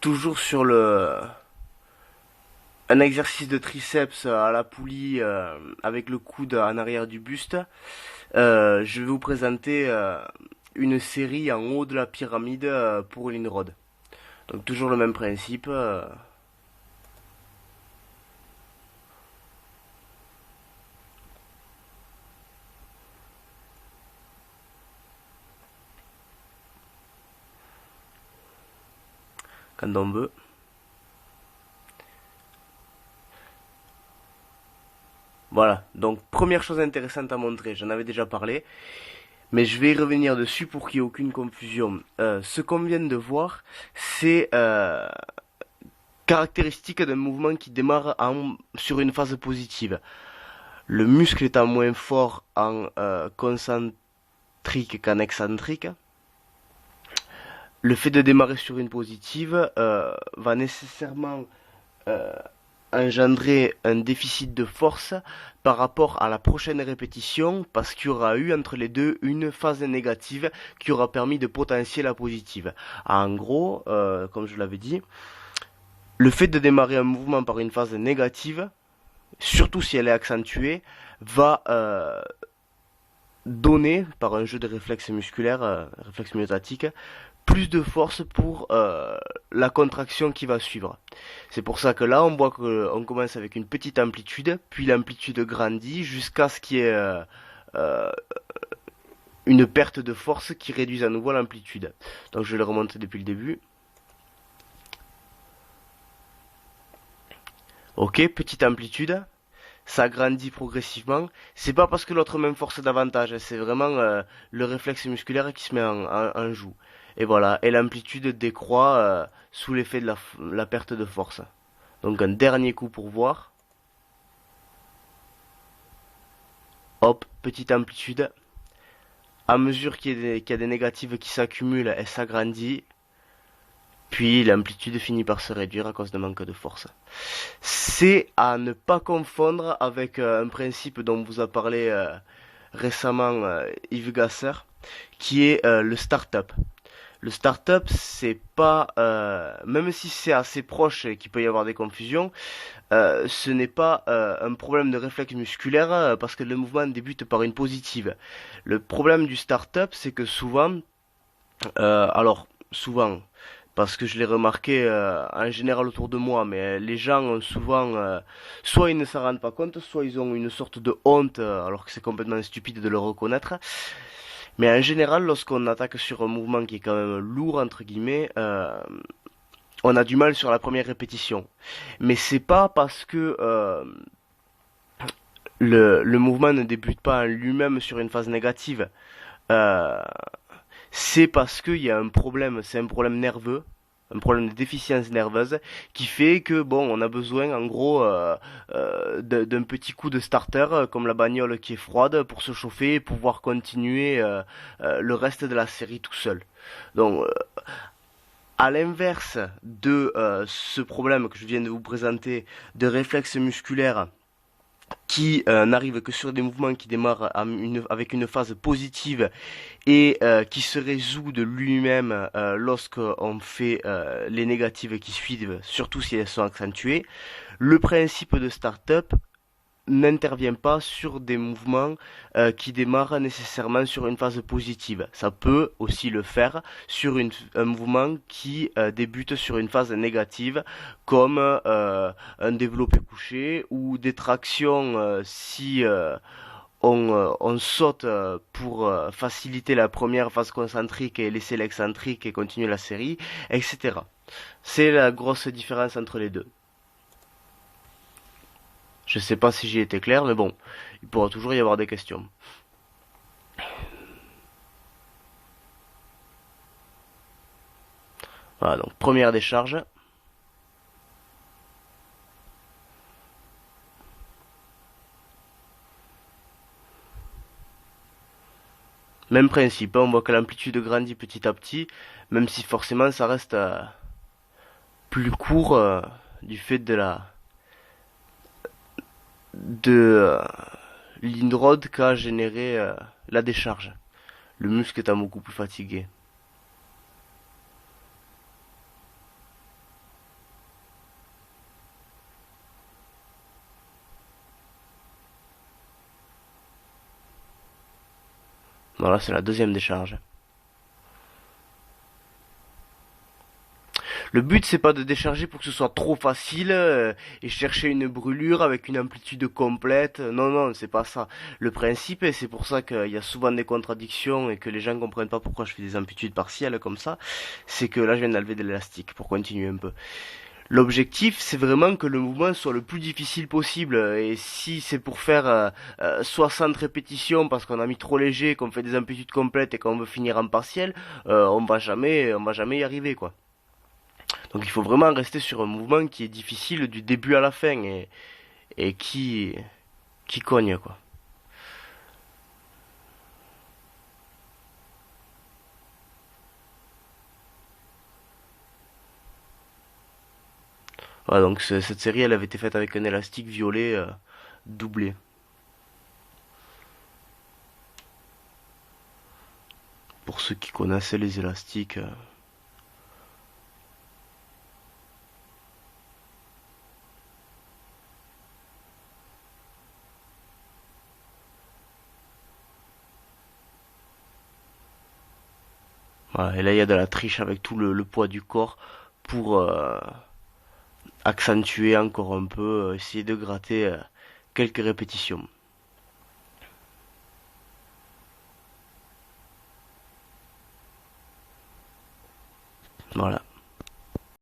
toujours sur un exercice de triceps à la poulie avec le coude en arrière du buste. Je vais vous présenter une série en haut de la pyramide pour l'in-rod. Donc toujours le même principe. Quand on veut. Voilà, donc première chose intéressante à montrer, j'en avais déjà parlé, mais je vais y revenir dessus pour qu'il n'y ait aucune confusion. Ce qu'on vient de voir, c'est caractéristique d'un mouvement qui démarre sur une phase positive. Le muscle étant moins fort en concentrique qu'en excentrique, le fait de démarrer sur une positive va nécessairement euh, engendrer un déficit de force par rapport à la prochaine répétition parce qu'il y aura eu entre les deux une phase négative qui aura permis de potentier la positive. En gros, comme je l'avais dit, le fait de démarrer un mouvement par une phase négative, surtout si elle est accentuée, va donner, par un jeu de réflexes musculaires, réflexes myotatiques, plus de force pour la contraction qui va suivre. C'est pour ça que là, on voit qu'on commence avec une petite amplitude, puis l'amplitude grandit jusqu'à ce qu'il y ait euh, une perte de force qui réduise à nouveau l'amplitude. Donc je vais le remonter depuis le début. Ok, petite amplitude, ça grandit progressivement. C'est pas parce que l'autre main force davantage, c'est vraiment le réflexe musculaire qui se met en joue. Et voilà, et l'amplitude décroît sous l'effet de la perte de force. Donc un dernier coup pour voir. Hop, petite amplitude. À mesure qu'il y a des négatives qui s'accumulent, elle s'agrandit. Puis l'amplitude finit par se réduire à cause d'un manque de force. C'est à ne pas confondre avec un principe dont vous a parlé récemment Yves Gasser, qui est le start-up. Le start-up, c'est pas, même si c'est assez proche et qu'il peut y avoir des confusions, ce n'est pas un problème de réflexe musculaire parce que le mouvement débute par une positive. Le problème du start-up, c'est que souvent, alors souvent, parce que je l'ai remarqué en général autour de moi, mais les gens ont souvent, soit ils ne s'en rendent pas compte, soit ils ont une sorte de honte, alors que c'est complètement stupide de le reconnaître. Mais en général, lorsqu'on attaque sur un mouvement qui est quand même lourd entre guillemets, on a du mal sur la première répétition. Mais c'est pas parce que le mouvement ne débute pas en lui-même sur une phase négative. Euh, c'est parce qu'il y a un problème, c'est un problème nerveux, un problème de déficience nerveuse qui fait que bon, on a besoin en gros d'un petit coup de starter comme la bagnole qui est froide pour se chauffer et pouvoir continuer le reste de la série tout seul. Donc à l'inverse de ce problème que je viens de vous présenter de réflexe musculaire qui n'arrive que sur des mouvements qui démarrent avec une phase positive et qui se résout de lui-même lorsqu'on fait les négatives qui suivent, surtout si elles sont accentuées. Le principe de start-up n'intervient pas sur des mouvements qui démarrent nécessairement sur une phase positive. Ça peut aussi le faire sur un mouvement qui débute sur une phase négative, comme un développé couché ou des tractions si on saute pour faciliter la première phase concentrique et laisser l'excentrique et continuer la série, etc. C'est la grosse différence entre les deux. Je sais pas si j'ai été clair, mais bon, il pourra toujours y avoir des questions. Voilà, donc première décharge. Même principe, hein, on voit que l'amplitude grandit petit à petit, même si forcément ça reste plus court du fait de l'inroad qu'a généré la décharge. Le muscle étant beaucoup plus fatigué. Voilà, c'est la deuxième décharge. Le but c'est pas de décharger pour que ce soit trop facile et chercher une brûlure avec une amplitude complète. Non, non, c'est pas ça. Le principe, et c'est pour ça qu'il y a souvent des contradictions et que les gens comprennent pas pourquoi je fais des amplitudes partielles comme ça, c'est que là je viens d'enlever de l'élastique pour continuer un peu. L'objectif, c'est vraiment que le mouvement soit le plus difficile possible. Et si c'est pour faire 60 répétitions parce qu'on a mis trop léger, qu'on fait des amplitudes complètes et qu'on veut finir en partiel, on va jamais y arriver, quoi. Donc il faut vraiment rester sur un mouvement qui est difficile du début à la fin et qui cogne, quoi. Voilà, donc cette série, elle avait été faite avec un élastique violet doublé. Pour ceux qui connaissaient les élastiques. Voilà, et là, il y a de la triche avec tout le poids du corps pour accentuer encore un peu, essayer de gratter quelques répétitions. Voilà.